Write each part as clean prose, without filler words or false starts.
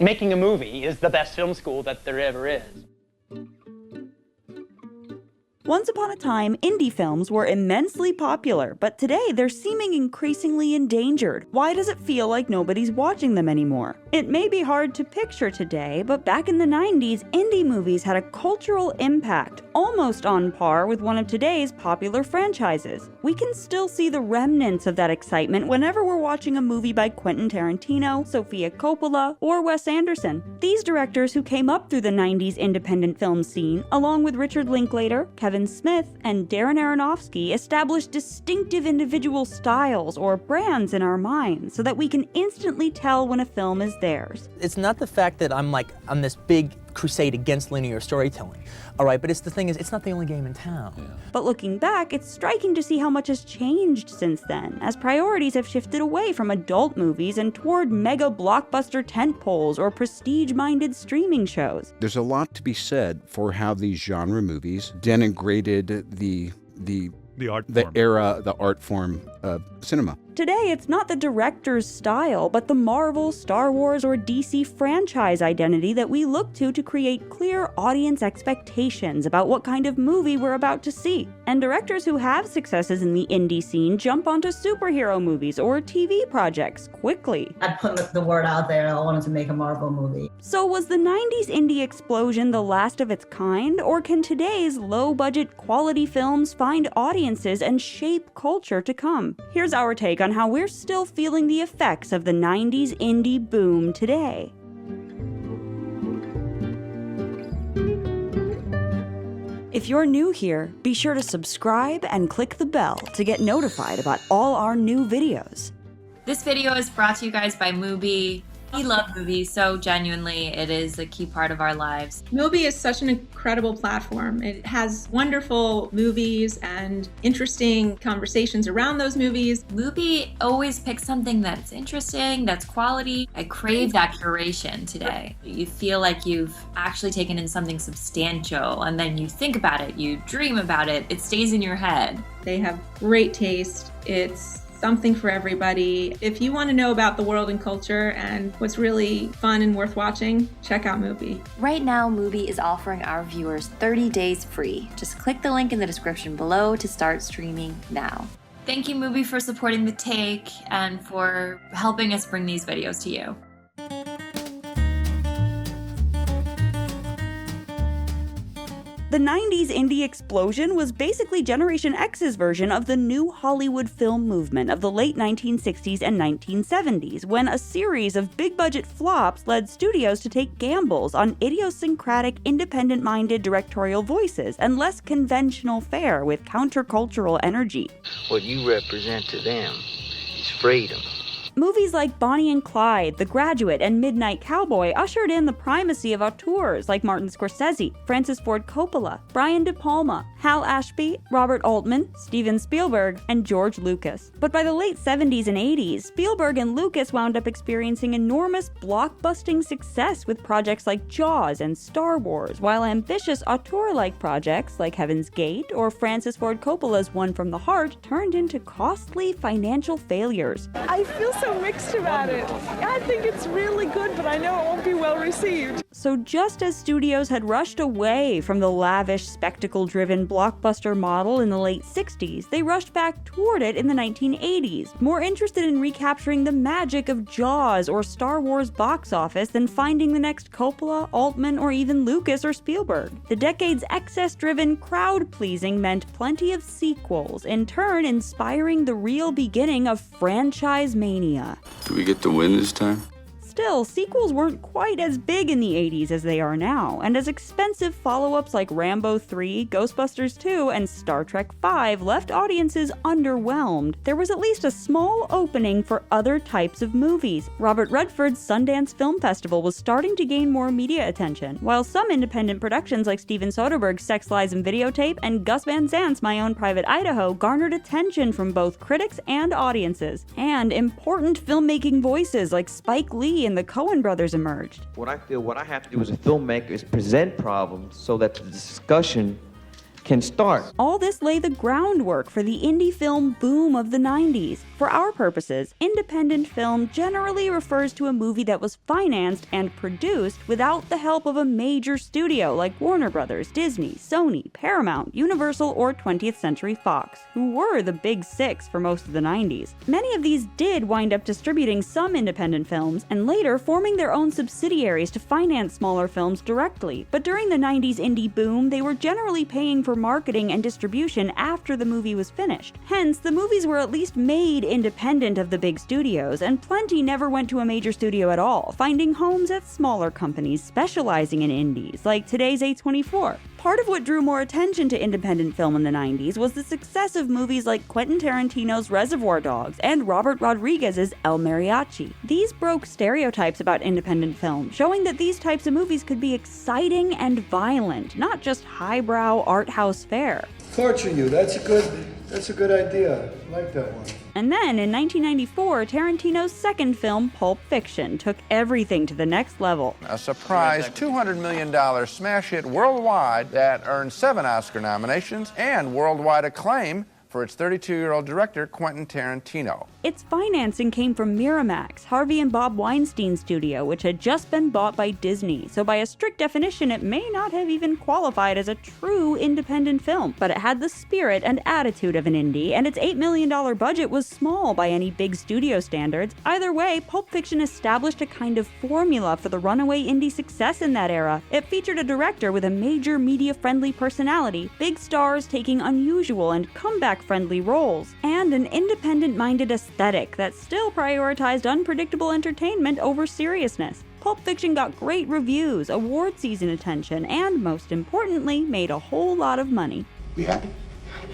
Making a movie is the best film school that there ever is. Once upon a time, indie films were immensely popular, but today they're seeming increasingly endangered. Why does it feel like nobody's watching them anymore? It may be hard to picture today, but back in the 90s, indie movies had a cultural impact, almost on par with one of today's popular franchises. We can still see the remnants of that excitement whenever we're watching a movie by Quentin Tarantino, Sofia Coppola, or Wes Anderson. These directors who came up through the 90s independent film scene, along with Richard Linklater, Kevin Smith, and Darren Aronofsky, established distinctive individual styles or brands in our minds so that we can instantly tell when a film is theirs. It's not the fact that I'm on this big crusade against linear storytelling, all right? But it's the thing is, it's not the only game in town. Yeah. But looking back, it's striking to see how much has changed since then, as priorities have shifted away from adult movies and toward mega-blockbuster tentpoles or prestige-minded streaming shows. There's a lot to be said for how these genre movies denigrated the art form of cinema. Today, it's not the director's style, but the Marvel, Star Wars, or DC franchise identity that we look to create clear audience expectations about what kind of movie we're about to see. And directors who have successes in the indie scene jump onto superhero movies or TV projects quickly. I put the word out there, I wanted to make a Marvel movie. So was the 90s indie explosion the last of its kind, or can today's low-budget quality films find audiences and shape culture to come? Here's our take on how we're still feeling the effects of the 90s indie boom today. If you're new here, be sure to subscribe and click the bell to get notified about all our new videos. This video is brought to you guys by Mubi. We love movies, so genuinely it is a key part of our lives. Mubi is such an incredible platform. It has wonderful movies and interesting conversations around those movies. Mubi always picks something that's interesting, that's quality. I crave that curation today. You feel like you've actually taken in something substantial, and then you think about it, you dream about it, it stays in your head. They have great taste. It's something for everybody. If you want to know about the world and culture and what's really fun and worth watching, check out Mubi. Right now, Mubi is offering our viewers 30 days free. Just click the link in the description below to start streaming now. Thank you, Mubi, for supporting The Take and for helping us bring these videos to you. The 90s indie explosion was basically Generation X's version of the new Hollywood film movement of the late 1960s and 1970s, when a series of big-budget flops led studios to take gambles on idiosyncratic, independent-minded directorial voices and less conventional fare with countercultural energy. What you represent to them is freedom. Movies like Bonnie and Clyde, The Graduate, and Midnight Cowboy ushered in the primacy of auteurs like Martin Scorsese, Francis Ford Coppola, Brian De Palma, Hal Ashby, Robert Altman, Steven Spielberg, and George Lucas. But by the late 70s and 80s, Spielberg and Lucas wound up experiencing enormous blockbusting success with projects like Jaws and Star Wars, while ambitious auteur-like projects like Heaven's Gate or Francis Ford Coppola's One from the Heart turned into costly financial failures. I feel so mixed about it. I think it's really good, but I know it won't be well received. So just as studios had rushed away from the lavish, spectacle-driven blockbuster model in the late 60s, they rushed back toward it in the 1980s, more interested in recapturing the magic of Jaws or Star Wars box office than finding the next Coppola, Altman, or even Lucas or Spielberg. The decade's excess-driven crowd-pleasing meant plenty of sequels, in turn inspiring the real beginning of franchise mania. Do we get the win this time? Still, sequels weren't quite as big in the 80s as they are now, and as expensive follow-ups like Rambo 3, Ghostbusters 2, and Star Trek 5 left audiences underwhelmed, there was at least a small opening for other types of movies. Robert Redford's Sundance Film Festival was starting to gain more media attention, while some independent productions like Steven Soderbergh's Sex, Lies, and Videotape and Gus Van Sant's My Own Private Idaho garnered attention from both critics and audiences. And important filmmaking voices like Spike Lee and the Coen brothers emerged. What I feel what I have to do as a filmmaker is present problems so that the discussion can start. All this lay the groundwork for the indie film boom of the 90s. For our purposes, independent film generally refers to a movie that was financed and produced without the help of a major studio like Warner Brothers, Disney, Sony, Paramount, Universal, or 20th Century Fox, who were the big six for most of the 90s. Many of these did wind up distributing some independent films and later forming their own subsidiaries to finance smaller films directly, but during the 90s indie boom, they were generally paying for marketing and distribution after the movie was finished. Hence, the movies were at least made independent of the big studios, and plenty never went to a major studio at all, finding homes at smaller companies specializing in indies, like today's A24. Part of what drew more attention to independent film in the 90s was the success of movies like Quentin Tarantino's Reservoir Dogs and Robert Rodriguez's El Mariachi. These broke stereotypes about independent film, showing that these types of movies could be exciting and violent, not just highbrow art house fare. Torture you, that's a good idea. I like that one. And then, in 1994, Tarantino's second film, Pulp Fiction, took everything to the next level. A surprise $200 million smash hit worldwide that earned 7 Oscar nominations and worldwide acclaim for its 32-year-old director, Quentin Tarantino. Its financing came from Miramax, Harvey and Bob Weinstein's studio, which had just been bought by Disney, so by a strict definition it may not have even qualified as a true independent film, but it had the spirit and attitude of an indie, and its $8 million budget was small by any big studio standards. Either way, Pulp Fiction established a kind of formula for the runaway indie success in that era. It featured a director with a major media-friendly personality, big stars taking unusual and comeback-friendly roles, and an independent-minded aesthetic that still prioritized unpredictable entertainment over seriousness. Pulp Fiction got great reviews, award season attention, and most importantly, made a whole lot of money. We happy?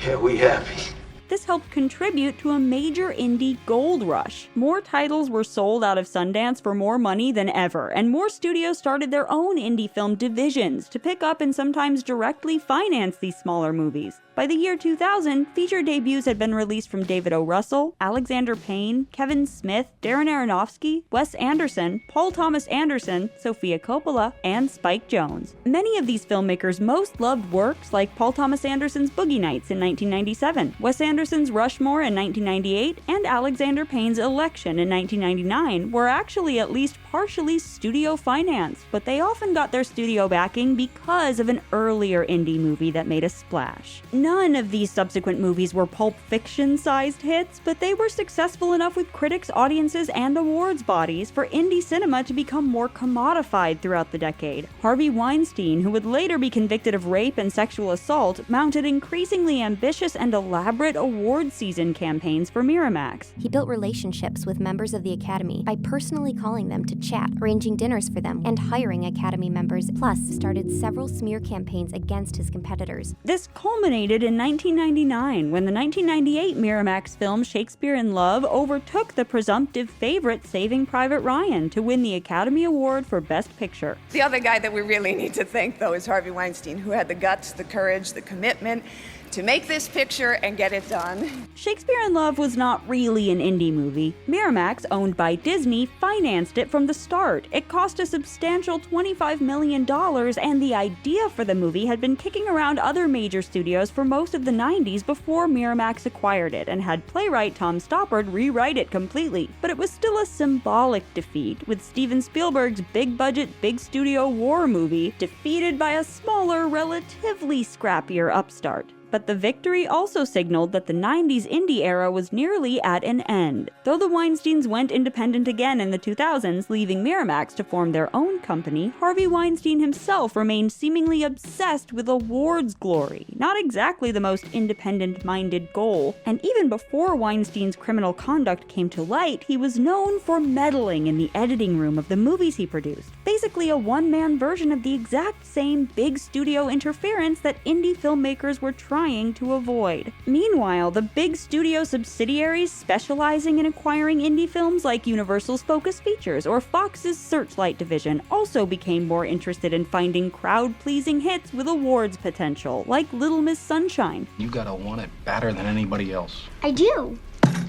Yeah, we happy. This helped contribute to a major indie gold rush. More titles were sold out of Sundance for more money than ever, and more studios started their own indie film divisions to pick up and sometimes directly finance these smaller movies. By the year 2000, feature debuts had been released from David O. Russell, Alexander Payne, Kevin Smith, Darren Aronofsky, Wes Anderson, Paul Thomas Anderson, Sofia Coppola, and Spike Jonze. Many of these filmmakers' most loved works, like Paul Thomas Anderson's Boogie Nights in 1997, Wes Anderson's Rushmore in 1998, and Alexander Payne's Election in 1999, were actually at least partially studio financed, but they often got their studio backing because of an earlier indie movie that made a splash. None of these subsequent movies were Pulp Fiction-sized hits, but they were successful enough with critics, audiences, and awards bodies for indie cinema to become more commodified throughout the decade. Harvey Weinstein, who would later be convicted of rape and sexual assault, mounted increasingly ambitious and elaborate award season campaigns for Miramax. He built relationships with members of the Academy by personally calling them to chat, arranging dinners for them, and hiring Academy members, plus started several smear campaigns against his competitors. This culminated in 1999, when the 1998 Miramax film Shakespeare in Love overtook the presumptive favorite Saving Private Ryan to win the Academy Award for Best Picture. The other guy that we really need to thank, though, is Harvey Weinstein, who had the guts, the courage, the commitment to make this picture and get it done. Shakespeare in Love was not really an indie movie. Miramax, owned by Disney, financed it from the start. It cost a substantial $25 million, and the idea for the movie had been kicking around other major studios for most of the 90s before Miramax acquired it, and had playwright Tom Stoppard rewrite it completely. But it was still a symbolic defeat, with Steven Spielberg's big-budget, big-studio war movie defeated by a smaller, relatively scrappier upstart. But the victory also signaled that the 90s indie era was nearly at an end. Though the Weinsteins went independent again in the 2000s, leaving Miramax to form their own company, Harvey Weinstein himself remained seemingly obsessed with awards glory, not exactly the most independent-minded goal. And even before Weinstein's criminal conduct came to light, he was known for meddling in the editing room of the movies he produced. Basically a one-man version of the exact same big studio interference that indie filmmakers were trying to avoid. Meanwhile, the big studio subsidiaries specializing in acquiring indie films like Universal's Focus Features or Fox's Searchlight division also became more interested in finding crowd-pleasing hits with awards potential, like Little Miss Sunshine. You gotta want it better than anybody else. I do.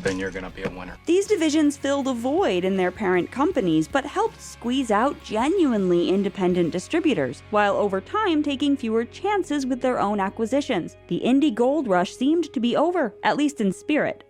then you're gonna be a winner. These divisions filled a void in their parent companies, but helped squeeze out genuinely independent distributors, while over time taking fewer chances with their own acquisitions. The indie gold rush seemed to be over, at least in spirit.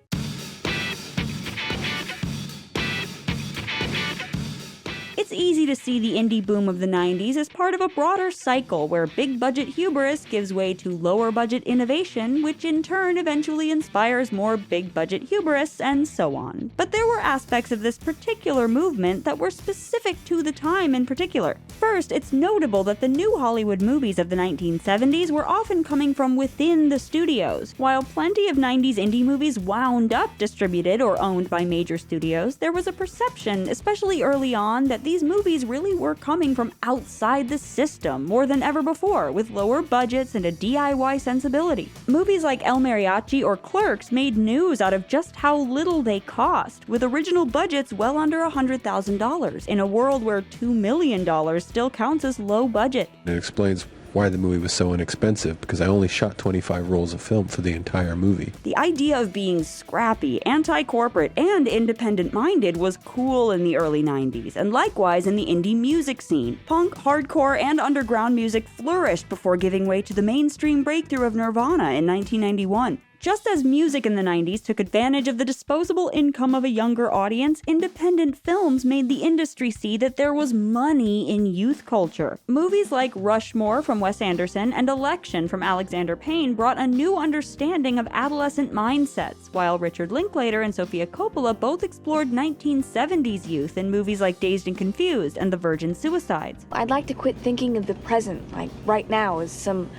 It's easy to see the indie boom of the 90s as part of a broader cycle where big-budget hubris gives way to lower-budget innovation, which in turn eventually inspires more big-budget hubris, and so on. But there were aspects of this particular movement that were specific to the time in particular. First, it's notable that the new Hollywood movies of the 1970s were often coming from within the studios. While plenty of 90s indie movies wound up distributed or owned by major studios, there was a perception, especially early on, that these movies really were coming from outside the system more than ever before, with lower budgets and a DIY sensibility. Movies like El Mariachi or Clerks made news out of just how little they cost, with original budgets well under $100,000, in a world where $2 million still counts as low budget. It explains why the movie was so inexpensive, because I only shot 25 rolls of film for the entire movie. The idea of being scrappy, anti-corporate, and independent-minded was cool in the early 90s, and likewise in the indie music scene. Punk, hardcore, and underground music flourished before giving way to the mainstream breakthrough of Nirvana in 1991. Just as music in the 90s took advantage of the disposable income of a younger audience, independent films made the industry see that there was money in youth culture. Movies like Rushmore from Wes Anderson and Election from Alexander Payne brought a new understanding of adolescent mindsets, while Richard Linklater and Sofia Coppola both explored 1970s youth in movies like Dazed and Confused and The Virgin Suicides. I'd like to quit thinking of the present, like right now, as some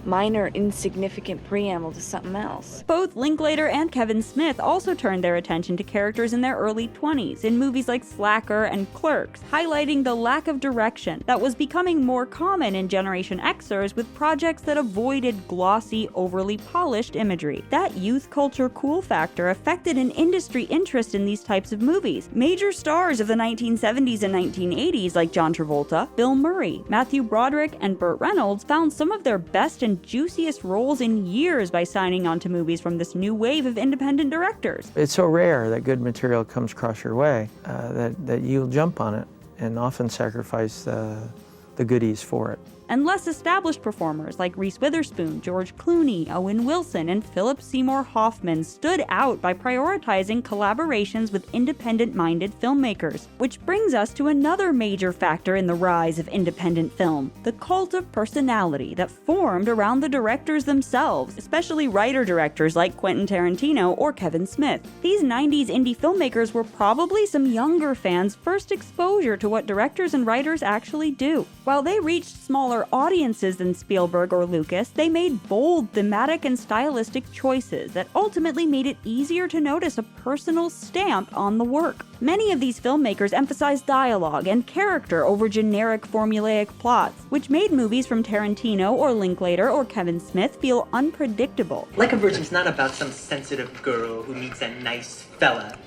minor, insignificant preamble to something else. Both Linklater and Kevin Smith also turned their attention to characters in their early 20s in movies like Slacker and Clerks, highlighting the lack of direction that was becoming more common in Generation Xers with projects that avoided glossy, overly polished imagery. That youth culture cool factor affected an industry interest in these types of movies. Major stars of the 1970s and 1980s like John Travolta, Bill Murray, Matthew Broderick, and Burt Reynolds found some of their best and juiciest roles in years by signing on to movies from this new wave of independent directors. It's so rare that good material comes across your way that you'll jump on it and often sacrifice the goodies for it. And less established performers like Reese Witherspoon, George Clooney, Owen Wilson, and Philip Seymour Hoffman stood out by prioritizing collaborations with independent-minded filmmakers. Which brings us to another major factor in the rise of independent film, the cult of personality that formed around the directors themselves, especially writer-directors like Quentin Tarantino or Kevin Smith. These 90s indie filmmakers were probably some younger fans' first exposure to what directors and writers actually do. While they reached smaller audiences than Spielberg or Lucas, they made bold thematic and stylistic choices that ultimately made it easier to notice a personal stamp on the work. Many of these filmmakers emphasized dialogue and character over generic formulaic plots, which made movies from Tarantino or Linklater or Kevin Smith feel unpredictable. Like a Virgin's not about some sensitive girl who meets a nice fella.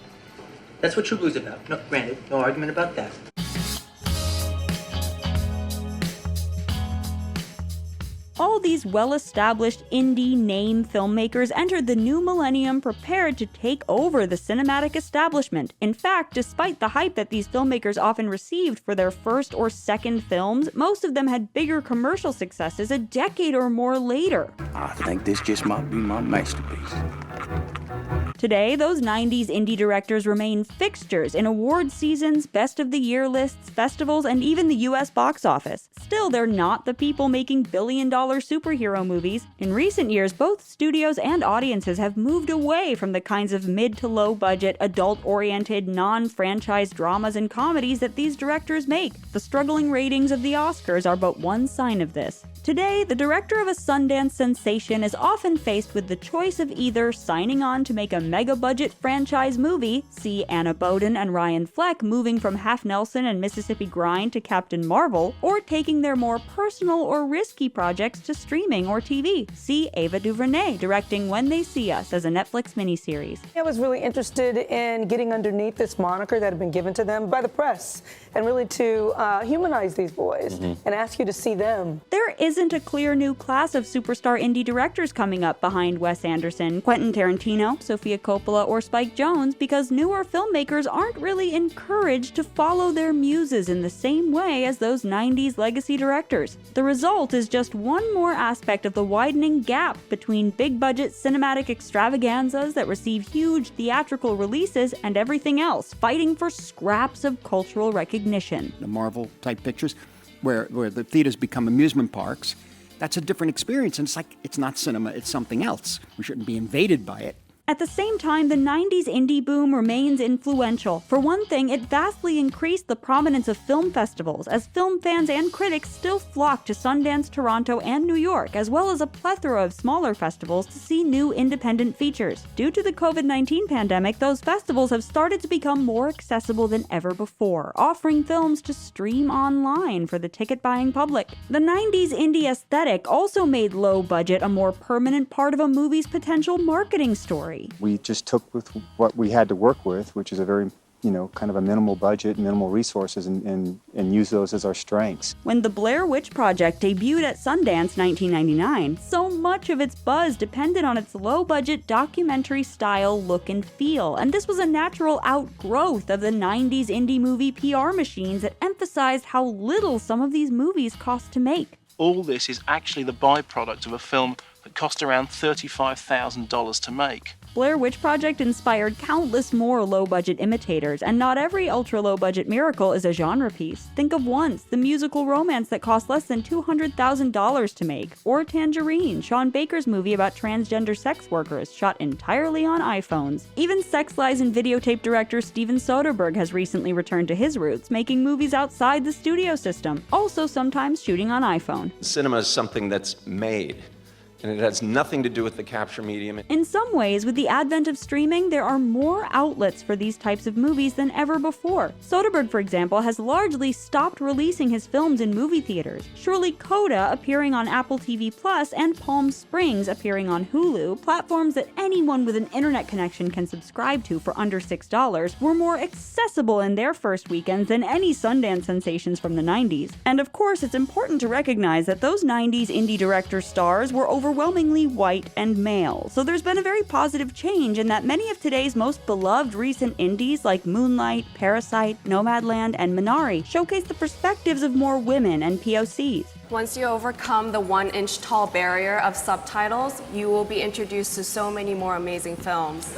That's what True Blue's about. No, granted, no argument about that. All these well-established indie name filmmakers entered the new millennium prepared to take over the cinematic establishment. In fact, despite the hype that these filmmakers often received for their first or second films, most of them had bigger commercial successes a decade or more later. I think this just might be my masterpiece. Today, those 90s indie directors remain fixtures in award seasons, best of the year lists, festivals, and even the US box office. Still, they're not the people making billion-dollar superhero movies. In recent years, both studios and audiences have moved away from the kinds of mid to low budget, adult-oriented, non-franchise dramas and comedies that these directors make. The struggling ratings of the Oscars are but one sign of this. Today, the director of a Sundance sensation is often faced with the choice of either signing on to make a mega-budget franchise movie, see Anna Boden and Ryan Fleck moving from Half Nelson and Mississippi Grind to Captain Marvel, or taking their more personal or risky projects to streaming or TV, see Ava DuVernay directing When They See Us as a Netflix miniseries. I was really interested in getting underneath this moniker that had been given to them by the press, and really to humanize these boys and ask you to see them. There isn't a clear new class of superstar indie directors coming up behind Wes Anderson, Quentin Tarantino, Sofia Sofia Coppola or Spike Jonze because newer filmmakers aren't really encouraged to follow their muses in the same way as those 90s legacy directors. The result is just one more aspect of the widening gap between big-budget cinematic extravaganzas that receive huge theatrical releases and everything else, fighting for scraps of cultural recognition. The Marvel-type pictures, where the theaters become amusement parks, that's a different experience, and it's not cinema, it's something else. We shouldn't be invaded by it. At the same time, the 90s indie boom remains influential. For one thing, it vastly increased the prominence of film festivals, as film fans and critics still flock to Sundance, Toronto, and New York, as well as a plethora of smaller festivals to see new independent features. Due to the COVID-19 pandemic, those festivals have started to become more accessible than ever before, offering films to stream online for the ticket-buying public. The 90s indie aesthetic also made low budget a more permanent part of a movie's potential marketing story. We just took with what we had to work with, which is a very, kind of a minimal budget, minimal resources, and use those as our strengths. When The Blair Witch Project debuted at Sundance 1999, so much of its buzz depended on its low-budget documentary-style look and feel, and this was a natural outgrowth of the 90s indie movie PR machines that emphasized how little some of these movies cost to make. All this is actually the byproduct of a film that cost around $35,000 to make. Blair Witch Project inspired countless more low-budget imitators, and not every ultra-low-budget miracle is a genre piece. Think of Once, the musical romance that cost less than $200,000 to make, or Tangerine, Sean Baker's movie about transgender sex workers, shot entirely on iPhones. Even Sex Lies and videotape director Steven Soderbergh has recently returned to his roots, making movies outside the studio system, also sometimes shooting on iPhone. Cinema is something that's made, and it has nothing to do with the capture medium. In some ways, with the advent of streaming, there are more outlets for these types of movies than ever before. Soderbergh, for example, has largely stopped releasing his films in movie theaters. Surely Coda appearing on Apple TV Plus and Palm Springs appearing on Hulu, platforms that anyone with an internet connection can subscribe to for under $6, were more accessible in their first weekends than any Sundance sensations from the 90s. And of course, it's important to recognize that those 90s indie director stars were overwhelmingly white and male, so there's been a very positive change in that many of today's most beloved recent indies like Moonlight, Parasite, Nomadland, and Minari showcase the perspectives of more women and POCs. Once you overcome the 1-inch tall barrier of subtitles, you will be introduced to so many more amazing films.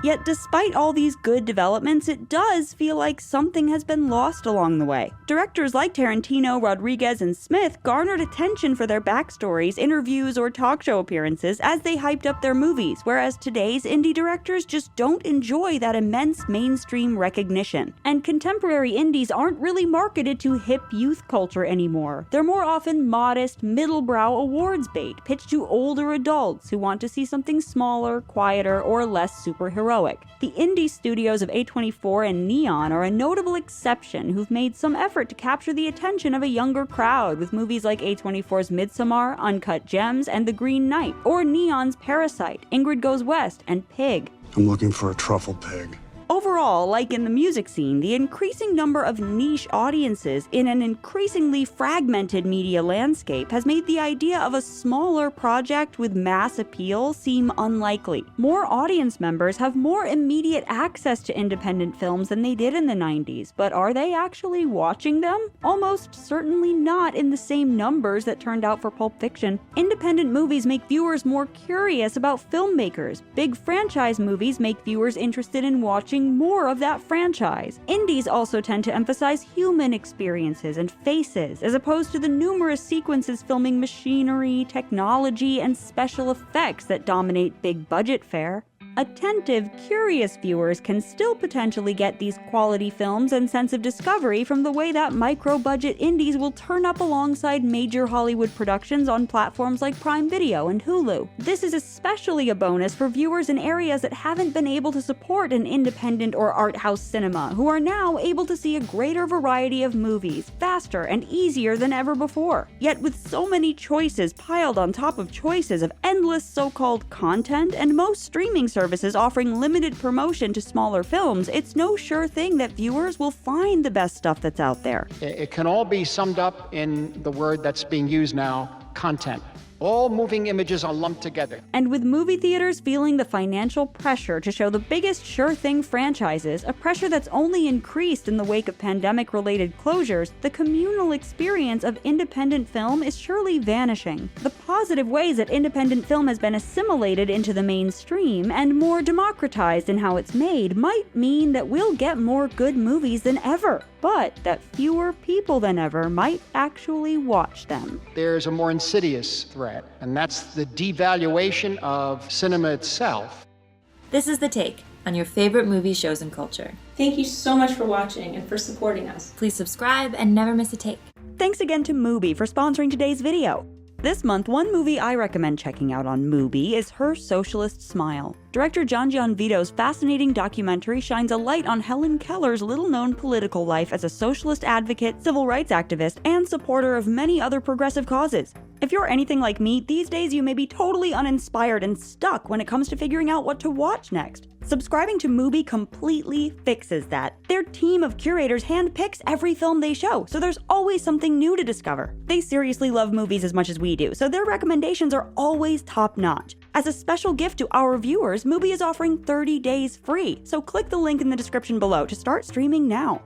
Yet despite all these good developments, it does feel like something has been lost along the way. Directors like Tarantino, Rodriguez, and Smith garnered attention for their backstories, interviews, or talk show appearances as they hyped up their movies, whereas today's indie directors just don't enjoy that immense mainstream recognition. And contemporary indies aren't really marketed to hip youth culture anymore. They're more often modest, middle-brow awards bait, pitched to older adults who want to see something smaller, quieter, or less superheroic. The indie studios of A24 and Neon are a notable exception who've made some effort to capture the attention of a younger crowd with movies like A24's Midsommar, Uncut Gems, and The Green Knight, or Neon's Parasite, Ingrid Goes West, and Pig. I'm looking for a truffle pig. Overall, like in the music scene, the increasing number of niche audiences in an increasingly fragmented media landscape has made the idea of a smaller project with mass appeal seem unlikely. More audience members have more immediate access to independent films than they did in the 90s, but are they actually watching them? Almost certainly not in the same numbers that turned out for Pulp Fiction. Independent movies make viewers more curious about filmmakers. Big franchise movies make viewers interested in watching more of that franchise. Indies also tend to emphasize human experiences and faces, as opposed to the numerous sequences filming machinery, technology, and special effects that dominate big budget fare. Attentive, curious viewers can still potentially get these quality films and sense of discovery from the way that micro-budget indies will turn up alongside major Hollywood productions on platforms like Prime Video and Hulu. This is especially a bonus for viewers in areas that haven't been able to support an independent or art house cinema, who are now able to see a greater variety of movies, faster and easier than ever before. Yet with so many choices piled on top of choices of endless so-called content, and most streaming services offering limited promotion to smaller films, it's no sure thing that viewers will find the best stuff that's out there. It can all be summed up in the word that's being used now, content. All moving images are lumped together. And with movie theaters feeling the financial pressure to show the biggest sure thing franchises, a pressure that's only increased in the wake of pandemic-related closures, the communal experience of independent film is surely vanishing. The positive ways that independent film has been assimilated into the mainstream and more democratized in how it's made might mean that we'll get more good movies than ever, but that fewer people than ever might actually watch them. There's a more insidious threat, and that's the devaluation of cinema itself. This is The Take on your favorite movies, shows, and culture. Thank you so much for watching and for supporting us. Please subscribe and never miss a take. Thanks again to Mubi for sponsoring today's video. This month, one movie I recommend checking out on Mubi is Her Socialist Smile. Director John Gianvito's fascinating documentary shines a light on Helen Keller's little-known political life as a socialist advocate, civil rights activist, and supporter of many other progressive causes. If you're anything like me, these days you may be totally uninspired and stuck when it comes to figuring out what to watch next. Subscribing to Mubi completely fixes that. Their team of curators handpicks every film they show, so there's always something new to discover. They seriously love movies as much as we do, so their recommendations are always top-notch. As a special gift to our viewers, Mubi is offering 30 days free, so click the link in the description below to start streaming now.